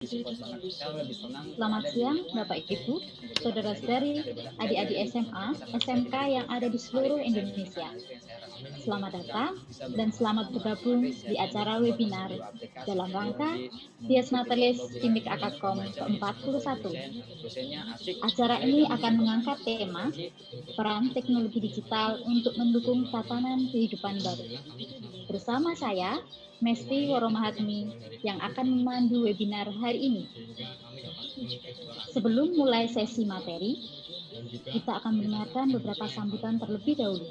Selamat siang, Bapak Ibu, saudara-saudari, adik-adik SMA, SMK yang ada di seluruh Indonesia. Selamat datang dan selamat bergabung di acara webinar dalam rangka Dies Natalis Timik Akakom ke-41. Acara ini akan mengangkat tema peran teknologi digital untuk mendukung tatanan kehidupan baru. Bersama saya, Mesti Woromahatmi, yang akan memandu webinar hari ini. Sebelum mulai sesi materi, kita akan mendengarkan beberapa sambutan terlebih dahulu.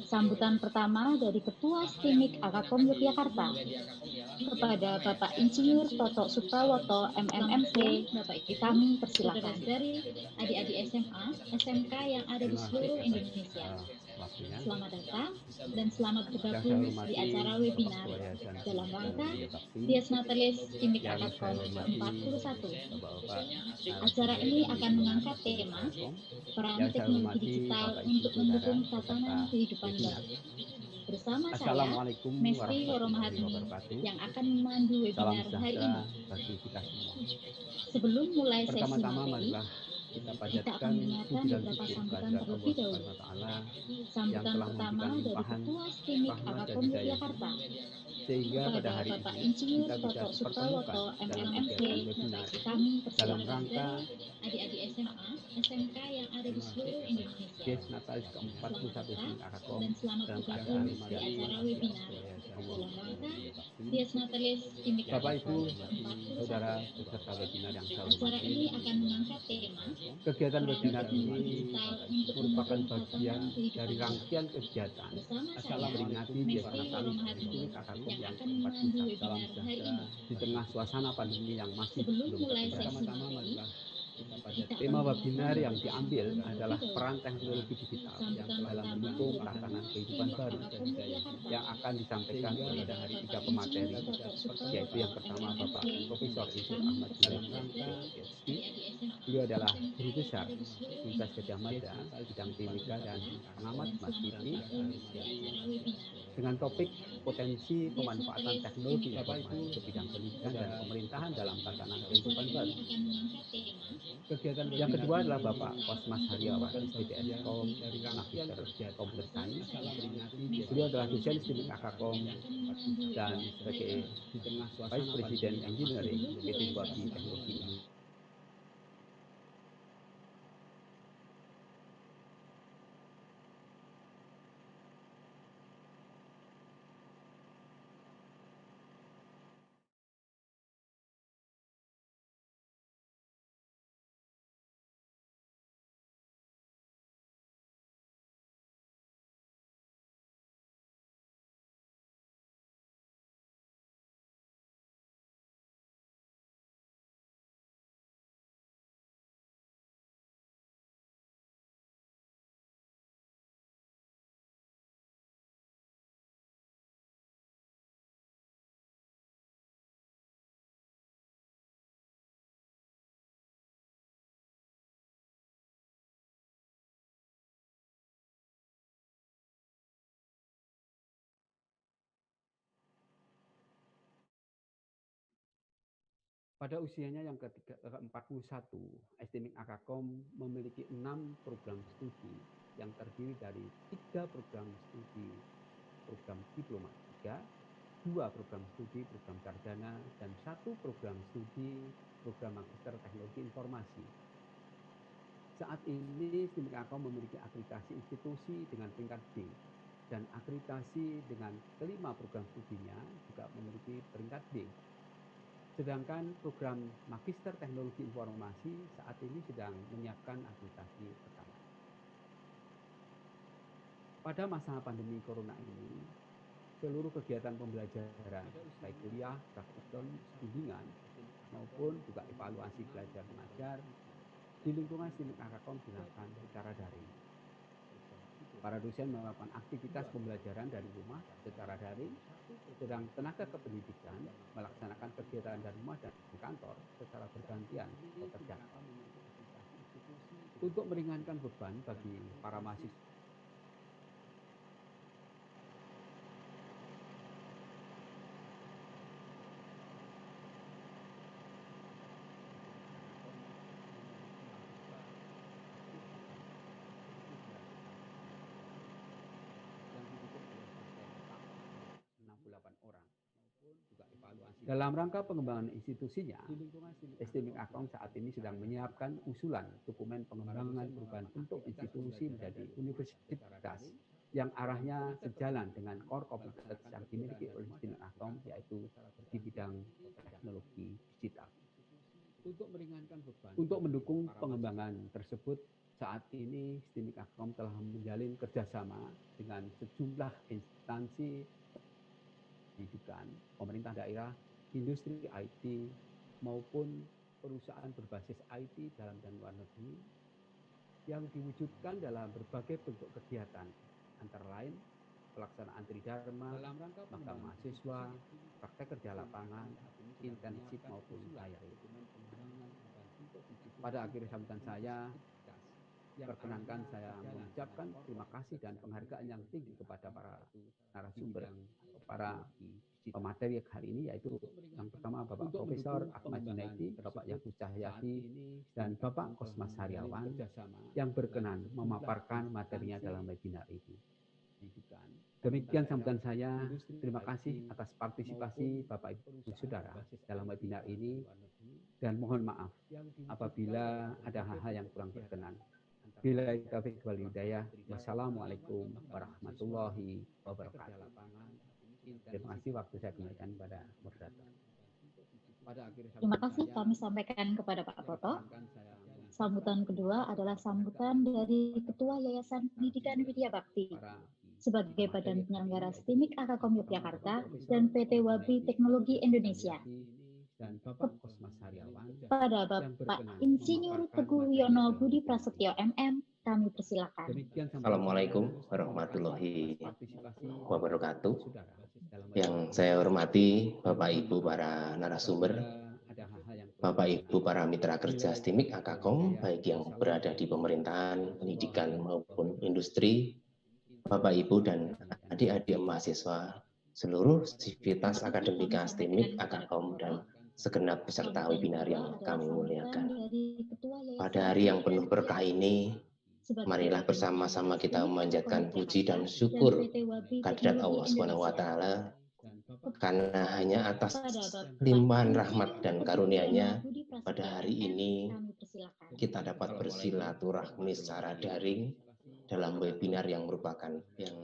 Sambutan pertama dari Ketua STIMIK Akakom Yogyakarta kepada Bapak Insinyur Toto Suprawoto MMMC, Bapak kami persilakan. Dari adik-adik SMA, SMK yang ada di seluruh Indonesia. Selamat datang dan selamat bergabung di acara webinar dalam rangka Dies Natalis Timik Akakom ke-41. Acara ini akan mengangkat tema peran teknologi digital untuk mendukung tatanan kehidupan baru. Bersama saya, Mesti Woromahatmi, yang akan memandu webinar hari ini. Sebelum mulai sesi materi, kita akan mendengarkan beberapa sambutan terlebih dahulu. Sambutan pertama dari Ketua STIMIK Akakom Yogyakarta kepada Bapak Insinyur Toto Suprawoto MMMC, Bapak kami persilakan dari adik-adik SMA, SMK yang ada di seluruh Indonesia. Dies Natalis ke-41 Selamat Akakom dan selamat bergabung di acara webinar dalam rangka Dies Natalis Timik Bapak Ibu, Akakom saudara ke-41. peserta webinar yang saya Acara hormati, ini akan mengangkat tema kegiatan peran webinar teknologi ini digital untuk merupakan mendukung bagian tatanan kehidupan dari baru. rangkaian kegiatan Bersama saya, memperingati Dies Mesti Natalis Woromahatmi, Timik Akakom yang yang akan memandu ke-41 webinar hari ini. di tengah suasana pandemi yang masih Sebelum belum mulai terkendali. sesi materi, kita Tema akan webinar mendengarkan yang beberapa diambil sambutan adalah terlebih peran dahulu. teknologi digital yang Sambutan dalam pertama mendukung dari tatanan Ketua kehidupan STIMIK baru Akakom Yogyakarta yang akan disampaikan oleh kepada tiga Bapak pemateri, Insinyur Toto yaitu Suprawoto yang pertama Bapak MMMC, Profesor Insur kami Ahmad persilakan Jalani, dari PhD. adik-adik SMA, Beliau adalah SMK Guru yang Besar ada di seluruh Universitas Gadjah Indonesia. Mada bidang Timika dan pengamat Dan Mas selamat TV bergabung di acara webinar dengan topik potensi Dies pemanfaatan Natalis teknologi Timik informasi Akakom ke bidang pendidikan dan ke-41. pemerintahan dalam tatanan Acara kehidupan ini baru. akan mengangkat tema Kegiatan yang peran kedua adalah teknologi Bapak digital Kosmas untuk Haryawan, mendukung SPDS tatanan Kom, kehidupan baru. Magister Komputer Bersama Science. saya, Beliau Mesti adalah dosen Woromahatmi, STIMIK Akakom yang akan memandu dan webinar hari sebagai ini. Vice President Engineering Sebelum PT mulai Suwabi sesi Teknologi materi, Indonesia. Pada usianya yang ke-41, STIMIK Akakom memiliki 6 program studi yang terdiri dari 3 program studi program diploma 3, 2 program studi program sarjana, dan 1 program studi program magister teknologi informasi. Saat ini STIMIK Akakom memiliki akreditasi institusi dengan tingkat D, dan akreditasi dengan kelima program studinya juga memiliki peringkat D. Sedangkan program Magister Teknologi Informasi saat ini sedang menyiapkan akreditasi pertama. Pada masa pandemi Corona ini, seluruh kegiatan pembelajaran, baik kuliah, praktikum, bimbingan, maupun juga evaluasi belajar mengajar, di lingkungan STIMIK Akakom dilakukan secara daring. Para dosen melakukan aktivitas pembelajaran dari rumah secara daring, sedang tenaga kependidikan melaksanakan kegiatan dari rumah dan kantor secara bergantian bekerja. Untuk meringankan beban bagi para mahasiswa, Dalam rangka pengembangan institusinya, STMIC Akkom saat ini sedang menyiapkan usulan dokumen pengembangan perubahan bentuk institusi menjadi universitas yang arahnya sejalan dengan core competence yang dimiliki oleh STMIC Akkom, yaitu di bidang teknologi digital. Untuk mendukung pengembangan tersebut, saat ini STMIC Akkom telah menjalin kerjasama dengan sejumlah instansi pendidikan, pemerintah daerah, industri IT, maupun perusahaan berbasis IT dalam dan luar negeri yang diwujudkan dalam berbagai bentuk kegiatan, antara lain pelaksanaan tridharma, magang mahasiswa, praktek kerja lapangan, intensif maupun hiring. Pada akhir sambutan saya, perkenankan saya mengucapkan terima kasih dan penghargaan yang tinggi kepada para narasumber, para pemateri hari ini, yaitu yang pertama Bapak Profesor Ahmad Junaidi, Bapak Yakub Cahyadi, dan Bapak Kosmas Haryawan yang berkenan memaparkan materinya dalam webinar ini. Demikian sambutan saya. Terima kasih atas partisipasi Bapak Ibu Saudara dalam webinar ini, dan mohon maaf apabila ada hal-hal yang kurang berkenan. Bila taufiq wal hidayah. Wassalamualaikum warahmatullahi wabarakatuh. Terima kasih, waktu saya kembalikan kepada moderator. Terima kasih kami sampaikan kepada Pak Toto. Sambutan kedua adalah sambutan dari Ketua Yayasan Pendidikan Widya Bakti sebagai badan penyelenggara STMIC Akakom Yogyakarta dan PT Wabi Teknologi Indonesia. Pada Bapak Insinyur Teguh Wiono Budi Prasetyo MM, kami persilakan. Assalamualaikum warahmatullahi wabarakatuh. Yang saya hormati Bapak Ibu para narasumber, Bapak Ibu para mitra kerja STMIC Akakom, baik yang berada di pemerintahan, pendidikan maupun industri, Bapak Ibu dan adik-adik mahasiswa, seluruh sivitas akademika STMIC Akakom dan segenap peserta webinar yang kami muliakan. Pada hari yang penuh berkah ini, marilah bersama-sama kita memanjatkan puji dan syukur kehadirat Allah SWT, karena hanya atas limpahan rahmat dan karunia-Nya pada hari ini kita dapat bersilaturahmi secara daring dalam webinar yang merupakan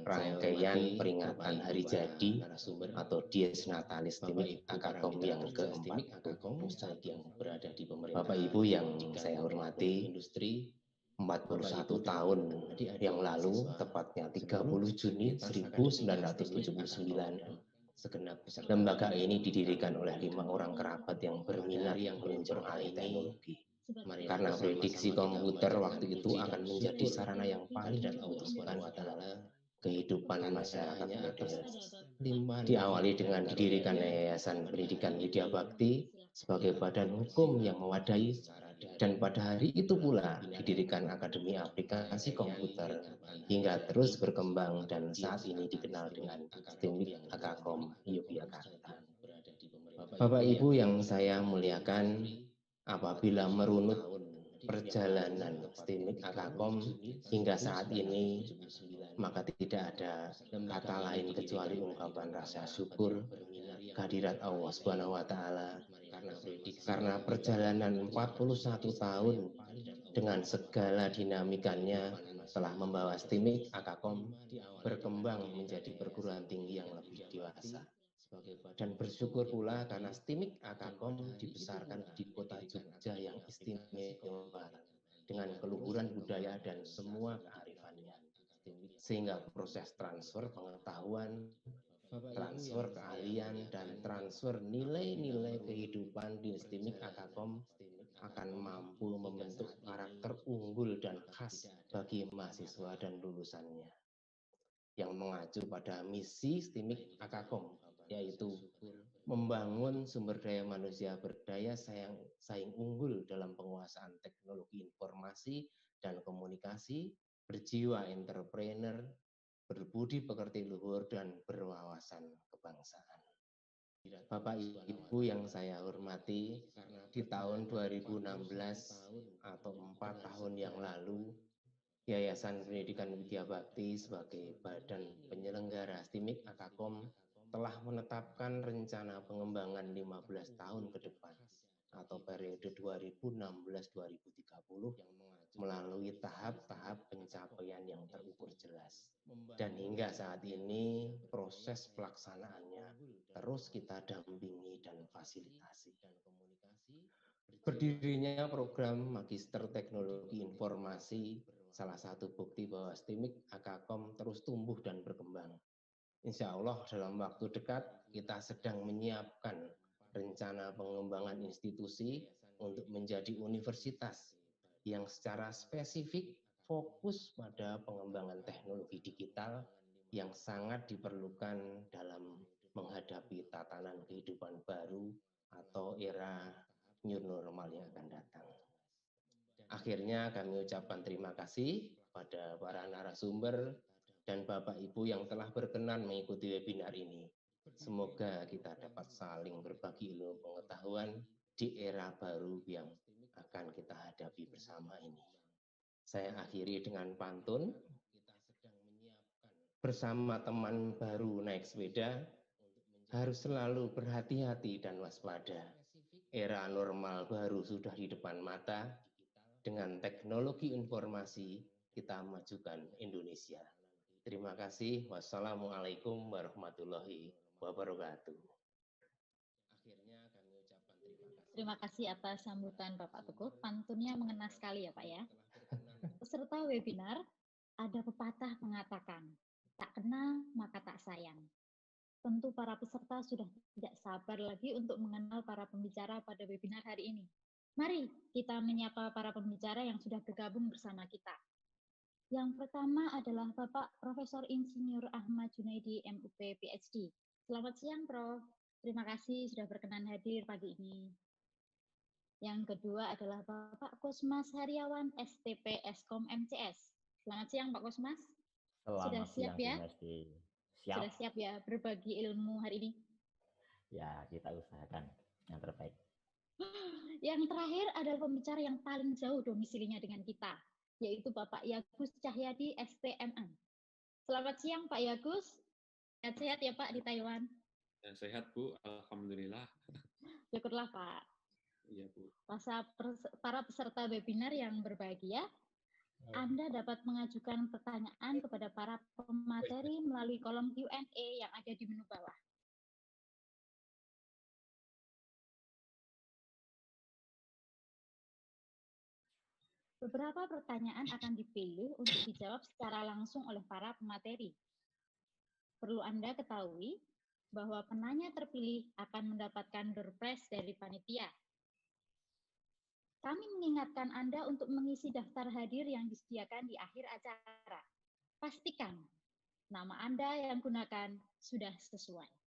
rangkaian peringatan hari jadi atau Dies Natalis STMIC Akakom yang keempat yang berada di pemerintah. Bapak Ibu yang saya hormati, 41 tahun yang lalu, tepatnya 30 Juni 1979, lembaga ini didirikan oleh 5 orang kerabat yang berminat meluncur alih teknologi. Karena prediksi komputer waktu itu akan menjadi sarana yang paling dibutuhkan dalam kehidupan masyarakat modern. Diawali dengan didirikan Yayasan Pendidikan Widya Bakti sebagai badan hukum yang mewadai, dan pada hari itu pula didirikan Akademi Aplikasi Komputer hingga terus berkembang dan saat ini dikenal dengan STMIC Akakom Yogyakarta. Bapak Ibu yang saya muliakan, apabila merunut perjalanan STMIC Akakom hingga saat ini, maka tidak ada kata lain kecuali ungkapan rasa syukur kehadirat Allah Subhanahu wa Ta'ala, karena perjalanan 41 tahun dengan segala dinamikanya telah membawa STMIC Akakom berkembang menjadi perguruan tinggi yang lebih dewasa. Dan bersyukur pula karena STMIC Akakom dibesarkan di kota Jogja yang istimewa dengan keluhuran budaya dan semua kearifannya, sehingga proses transfer pengetahuan, transfer keahlian, dan transfer nilai-nilai kehidupan di STMIC Akakom akan mampu membentuk karakter unggul dan khas bagi mahasiswa dan lulusannya, yang mengacu pada misi STMIC Akakom, yaitu membangun sumber daya manusia berdaya saing unggul dalam penguasaan teknologi informasi dan komunikasi, berjiwa entrepreneur, berbudi pekerti luhur, dan berwawasan kebangsaan. Bapak Ibu yang saya hormati, di tahun 2016 atau 4 tahun yang lalu, Yayasan Pendidikan Widya Bakti sebagai badan penyelenggara STMIC Akakom telah menetapkan rencana pengembangan 15 tahun ke depan atau periode 2016-2030 melalui tahap-tahap pencapaian yang terukur jelas. Dan hingga saat ini proses pelaksanaannya terus kita dampingi dan fasilitasi. Berdirinya program Magister Teknologi Informasi salah satu bukti bahwa STIMIK Akakom terus tumbuh dan berkembang. Insya Allah dalam waktu dekat kita sedang menyiapkan rencana pengembangan institusi untuk menjadi universitas yang secara spesifik fokus pada pengembangan teknologi digital yang sangat diperlukan dalam menghadapi tatanan kehidupan baru atau era new normal yang akan datang. Akhirnya kami ucapkan terima kasih pada para narasumber dan Bapak Ibu yang telah berkenan mengikuti webinar ini. Semoga kita dapat saling berbagi ilmu pengetahuan di era baru yang akan kita hadapi bersama ini. Saya akhiri dengan pantun. Bersama teman baru naik sepeda, harus selalu berhati-hati dan waspada. Era normal baru sudah di depan mata. Dengan teknologi informasi, kita majukan Indonesia. Terima kasih. Wassalamualaikum warahmatullahi wabarakatuh. Terima kasih atas sambutan Bapak Teguh. Pantunnya mengena sekali ya Pak ya. Peserta webinar, ada pepatah mengatakan, tak kenal maka tak sayang. Tentu para peserta sudah tidak sabar lagi untuk mengenal para pembicara pada webinar hari ini. Mari kita menyapa para pembicara yang sudah bergabung bersama kita. Yang pertama adalah Bapak Profesor Insinyur Ahmad Junaidi, MUP, PhD. Selamat siang, Prof. Terima kasih sudah berkenan hadir pagi ini. Yang kedua adalah Bapak Kosmas Hariawan, STP Eskom MCS. Selamat siang, Pak Kosmas. Sudah siap ya? Siap. Sudah siap ya berbagi ilmu hari ini? Ya, kita usahakan yang terbaik. Yang terakhir adalah pembicara yang paling jauh domisilinya dengan kita, yaitu Bapak Yagus Cahyadi, STMM. Selamat siang, Pak Yagus. Sehat-sehat ya, Pak, di Taiwan? Sehat, Bu. Alhamdulillah. Syukurlah, Pak. Iya, Bu. Para peserta webinar yang berbahagia, Anda dapat mengajukan pertanyaan kepada para pemateri melalui kolom Q&A yang ada di menu bawah. Beberapa pertanyaan akan dipilih untuk dijawab secara langsung oleh para pemateri. Perlu Anda ketahui bahwa penanya terpilih akan mendapatkan door prize dari panitia. Kami mengingatkan Anda untuk mengisi daftar hadir yang disediakan di akhir acara. Pastikan nama Anda yang gunakan sudah sesuai.